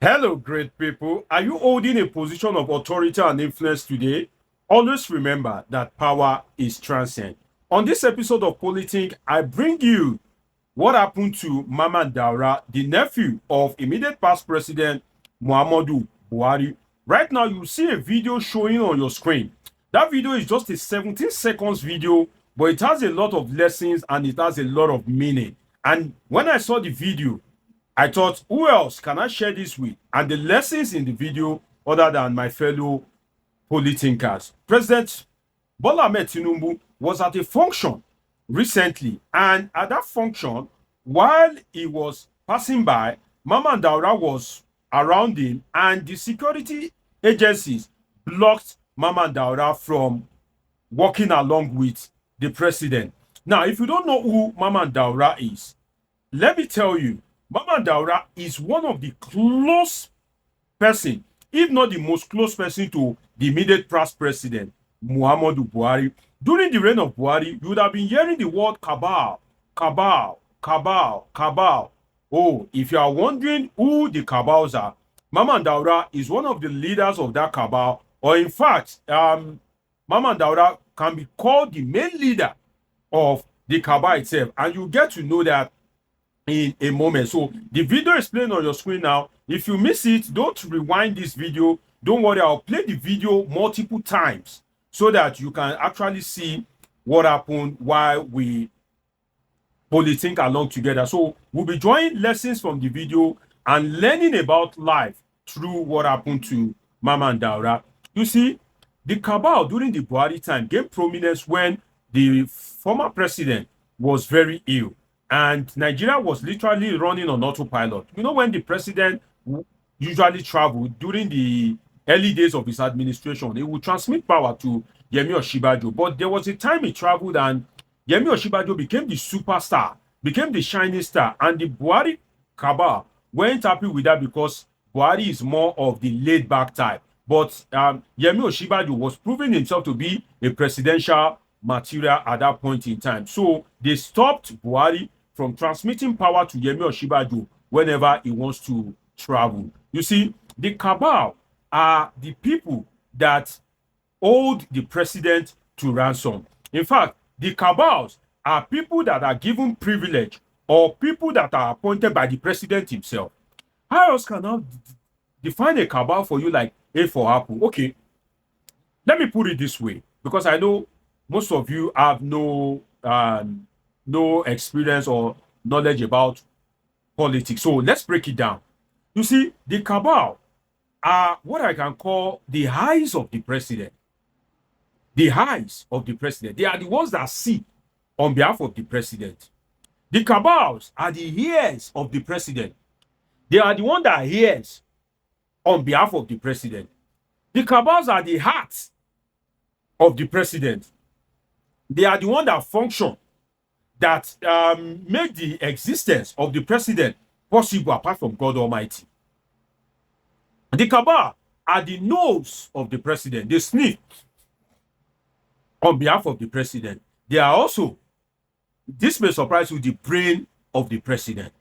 Hello, great people. Are you holding a position of authority and influence today? Always remember that power is transient. On this episode of Politics, I bring you what happened to Mamman Daura, the nephew of immediate past President Muhammadu Buhari. Right now, you see a video showing on your screen. That video is just a 17 seconds video, but it has a lot of lessons and it has a lot of meaning. And when I saw the video, I thought, who else can I share this with? And the lessons in the video, other than my fellow politicers. President Bola Ahmed Tinubu was at a function recently, and at that function, while he was passing by, Mamman Daura was around him, and the security agencies blocked Mamman Daura from walking along with the president. Now, if you don't know who Mamman Daura is, let me tell you, Mamman Daura is one of the close person, if not the most close person to the immediate past president, Muhammadu Buhari. During the reign of Buhari, you would have been hearing the word cabal, cabal, cabal, cabal. Oh, if you are wondering who the cabals are, Mamman Daura is one of the leaders of that cabal, or in fact, Mamman Daura can be called the main leader of the cabal itself, and you get to know that in a moment. So the video is playing on your screen now. If you miss it, don't rewind this video. Don't worry, I'll play the video multiple times so that you can actually see what happened while we think along together. So we'll be drawing lessons from the video and learning about life through what happened to Mamman Daura. You see, the cabal during the Buhari time gained prominence when the former president was very ill. And Nigeria was literally running on autopilot. You know, when the president usually traveled during the early days of his administration, he would transmit power to Yemi Osinbajo. But there was a time he traveled and Yemi Osinbajo became the superstar, became the shining star. And the Buhari cabal weren't happy with that because Buhari is more of the laid-back type. But Yemi Osinbajo was proving himself to be a presidential material at that point in time. So they stopped Buhari from transmitting power to Yemi Osinbajo whenever he wants to travel. You see, the cabal are the people that hold the president to ransom. In fact, the cabals are people that are given privilege or people that are appointed by the president himself. How else can I define a cabal for you like A for apple? Okay, let me put it this way, because I know most of you have no experience or knowledge about politics. So let's break it down. You see, the cabal are what I can call the eyes of the president. The eyes of the president. They are the ones that see on behalf of the president. The cabals are the ears of the president. They are the one that hears on behalf of the president. The cabals are the hearts of the president. They are the one that function, that make the existence of the president possible apart from God Almighty. The cabal are the nose of the president. They sniff on behalf of the president. They are also, this may surprise you, the brain of the president.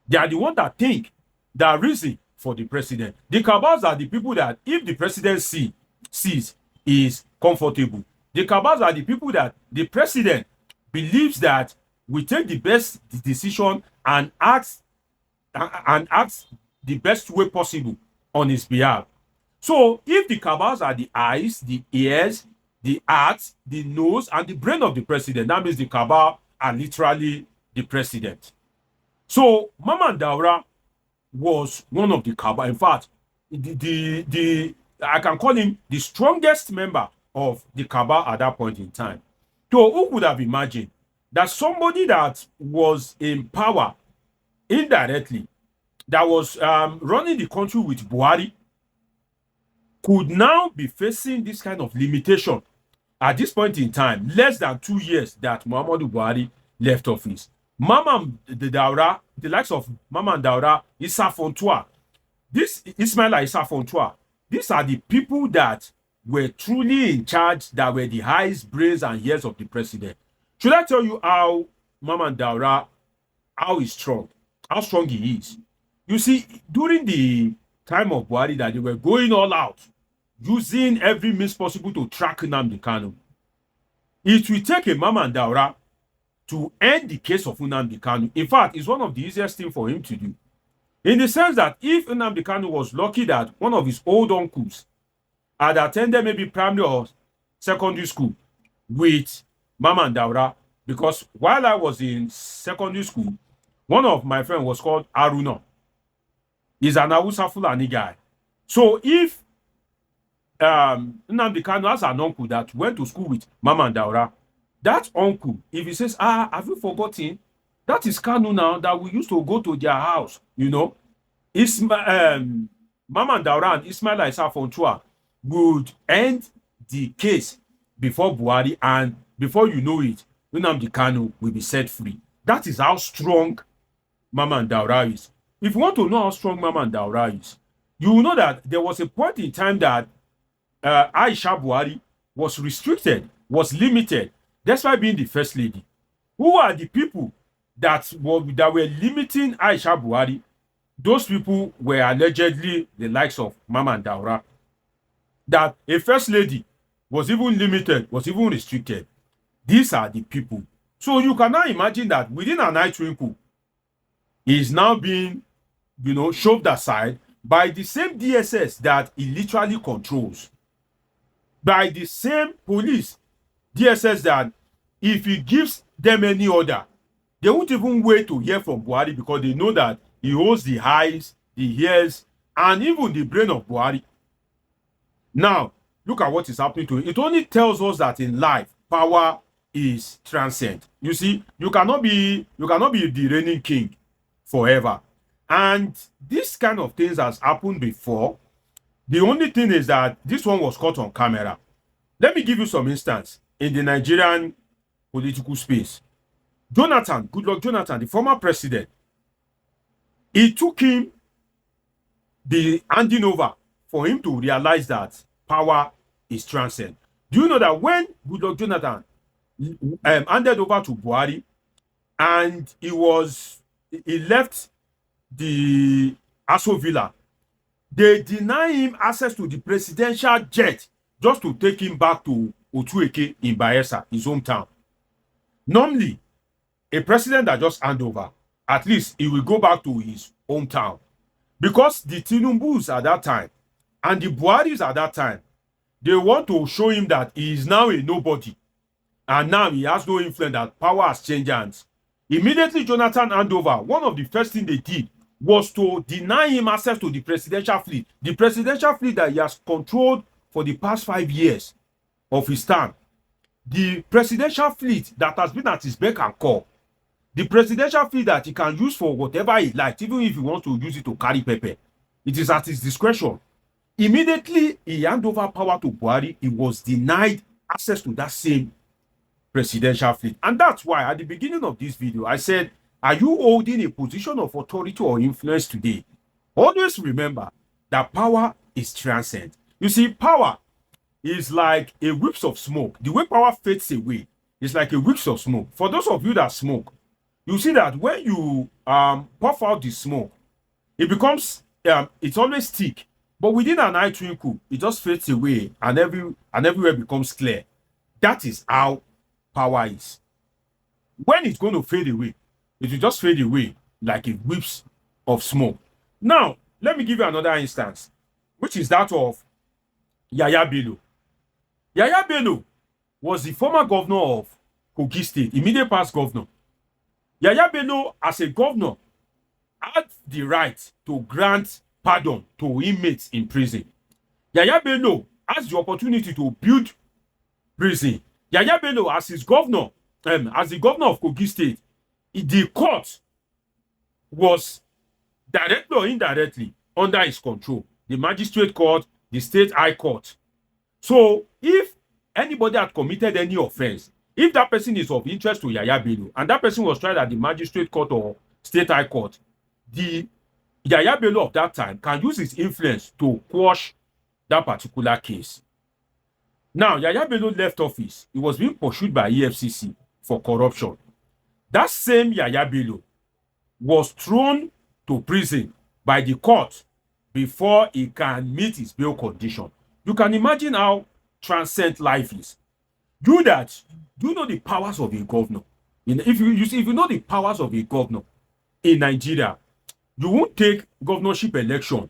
They are the one that think, that reason for the president. The cabals are the people that if the president sees is comfortable. The cabals are the people that the president believes that we take the best decision and acts the best way possible on his behalf. So if the cabals are the eyes, the ears, the heart, the nose, and the brain of the president, that means the cabal are literally the president. So Mamman Daura was one of the cabal. In fact, the I can call him the strongest member of the cabal at that point in time. So who could have imagined that somebody that was in power indirectly, that was running the country with Buhari, could now be facing this kind of limitation at this point in time, less than 2 years that Muhammadu Buhari left office. Mamman Daura, the likes of Mamman Daura, Issa Fontua, this Ismaila Issa Fontua, these are the people that were truly in charge, that were the eyes, brains, and ears of the president. Should I tell you how Mamman Daura, how strong he is? You see, during the time of Buhari that they were going all out, using every means possible to track Nnamdi Kanu. It will take a Mamman Daura to end the case of Nnamdi Kanu. In fact, it's one of the easiest things for him to do. In the sense that if Nnamdi Kanu was lucky that one of his old uncles had attended maybe primary or secondary school with Mamman Daura, because while I was in secondary school, one of my friends was called Aruna. He's an Hausa Fulani guy. So if Nnamdi Kanu has an uncle that went to school with Mamman Daura, that uncle, if he says, have you forgotten? That is Kanu now that we used to go to their house, you know. Mamman Daura and Ismail Isa Fontua would end the case before Buhari, and before you know it, Nnamdi Kanu will be set free. That is how strong Mamman Daura is. If you want to know how strong Mamman Daura is, you will know that there was a point in time that Aisha Buhari was restricted, was limited, despite being the first lady. Who are the people that were limiting Aisha Buhari? Those people were allegedly the likes of Mamman Daura. That a first lady was even limited, was even restricted. These are the people. So you can now imagine that within an eye twinkle, he is now being, shoved aside by the same DSS that he literally controls. By the same police DSS that if he gives them any order, they won't even wait to hear from Buhari, because they know that he holds the eyes, the ears, and even the brain of Buhari. Now, look at what is happening to him. It only tells us that in life, power is transient. You see, you cannot be the reigning king forever. And this kind of things has happened before. The only thing is that this one was caught on camera. Let me give you some instance in the Nigerian political space. Goodluck Jonathan, the former president, it took him the handing over for him to realize that power is transient. Do you know that when Goodluck Jonathan handed over to Buhari and he left the Aso Villa, they deny him access to the presidential jet just to take him back to Otueke in Bayelsa, his hometown. Normally, a president that just hand over, at least he will go back to his hometown. Because the Tinubus at that time and the Buharis at that time, they want to show him that he is now a nobody. And now he has no influence, that power has changed hands. Immediately Jonathan hand over, one of the first things they did was to deny him access to the presidential fleet. The presidential fleet that he has controlled for the past 5 years of his term. The presidential fleet that has been at his beck and call. The presidential fleet that he can use for whatever he likes, even if he wants to use it to carry pepper. It is at his discretion. Immediately he handed over power to Buhari, he was denied access to that same presidential fleet. And that's why at the beginning of this video, I said, are you holding a position of authority or influence today? Always remember that power is transient. You see, power is like a whiff of smoke. The way power fades away is like a whiff of smoke. For those of you that smoke, you see that when you puff out the smoke, it becomes, it's always thick. But within an eye twinkle, it just fades away and everywhere becomes clear. That is how power is. When it's going to fade away, it will just fade away like a whiff of smoke. Now, let me give you another instance, which is that of Yahaya Bello. Yahaya Bello was the former governor of Kogi State, immediate past governor. Yahaya Bello, as a governor, had the right to grant pardon to inmates in prison. Yahaya Bello has the opportunity to build prison. Yahaya Bello, as his governor, as the governor of Kogi State, the court was directly or indirectly under his control. The magistrate court, the state high court. So if anybody had committed any offense, if that person is of interest to Yahaya Bello and that person was tried at the magistrate court or state high court, the Yahaya Bello of that time can use his influence to quash that particular case. Now, Yahaya Bello left office. He was being pursued by EFCC for corruption. That same Yahaya Bello was thrown to prison by the court before he can meet his bail condition. You can imagine how transcendent life is. Do you know the powers of a governor? If you know the powers of a governor in Nigeria, you won't take governorship election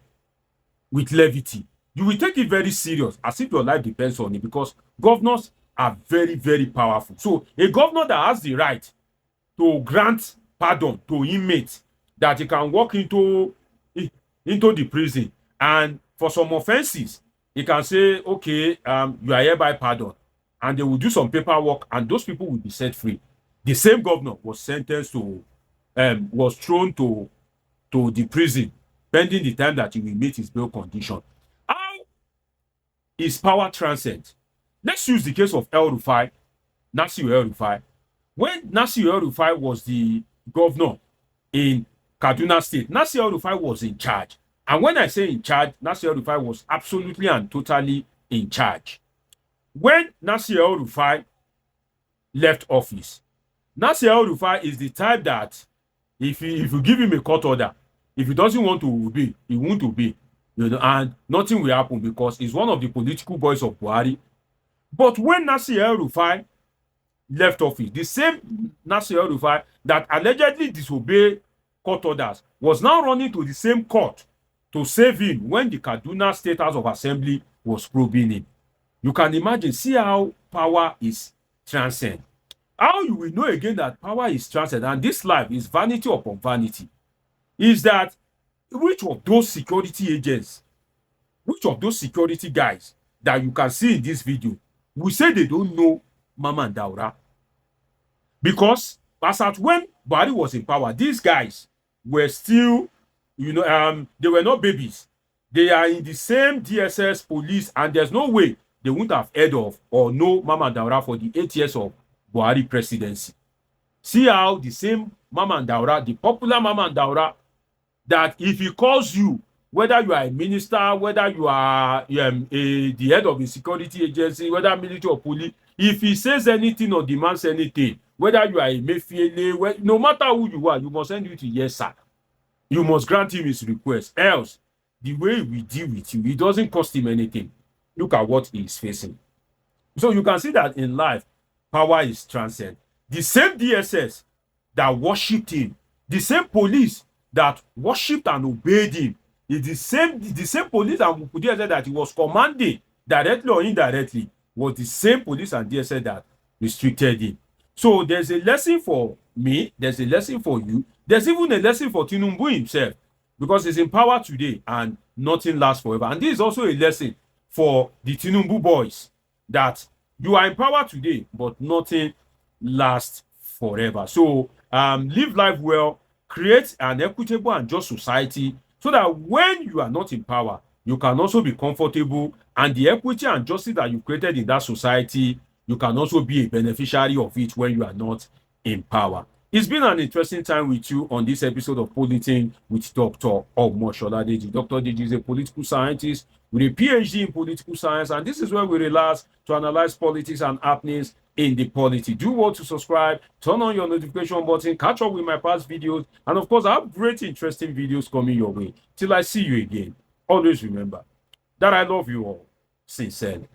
with levity. You will take it very serious, as if your life depends on it, because governors are very, very powerful. So a governor that has the right to grant pardon to inmates that he can walk into the prison, and for some offenses he can say, okay, you are hereby pardoned, and they will do some paperwork and those people will be set free. The same governor was sentenced to was thrown to the prison pending the time that he will meet his bail condition. How is power transcend? Let's use the case of El-Rufai, Nasir El-Rufai. When Nasir El-Rufai was the governor in Kaduna State, Nasir El-Rufai was in charge. And when I say in charge, Nasir El-Rufai was absolutely and totally in charge. When Nasir El-Rufai left office, Nasir El-Rufai is the type that if you give him a court order, if he doesn't want to obey, he won't obey. And nothing will happen because he's one of the political boys of Buhari. But when Nasir El-Rufai left office, the same Nasir El-Rufai that allegedly disobeyed court orders was now running to the same court to save him when the Kaduna State House of Assembly was probing him. You can imagine, see how power is transcend. How you will know again that power is transcend, and this life is vanity upon vanity, is that which of those security agents, which of those security guys that you can see in this video, we say they don't know Mamman Daura. Because as at when Buhari was in power, these guys were still, they were not babies. They are in the same DSS police, and there's no way they wouldn't have heard of or know Mamman Daura for the 8 years of Buhari presidency. See how the same Mamman Daura, the popular Mamman Daura, that if he calls you, whether you are a minister, whether you are the head of a security agency, whether military or police, if he says anything or demands anything, whether you are a nephew, no matter who you are, you must send you to yes, sir. You must grant him his request. Else, the way we deal with you, it doesn't cost him anything. Look at what he is facing. So you can see that in life, power is transcend. The same DSS that worshipped him, the same police that worshipped and obeyed him, is the same police and DSS that he was commanding, directly or indirectly, was the same police and DSS that restricted him. So there's a lesson for me, there's a lesson for you, there's even a lesson for Tinubu himself, because he's in power today and nothing lasts forever. And this is also a lesson for the Tinubu boys, that you are in power today, but nothing lasts forever. So live life well, create an equitable and just society, so that when you are not in power, you can also be comfortable, and the equity and justice that you created in that society, you can also be a beneficiary of it when you are not in power. It's been an interesting time with you on this episode of Politing with Dr. Omoshola Deji. Dr. Deji is a political scientist with a PhD in political science, and this is where we relax to analyze politics and happenings in the polity. Do want to subscribe, turn on your notification button, catch up with my past videos, and of course, I have great, interesting videos coming your way. Till I see you again, always remember that I love you all sincerely.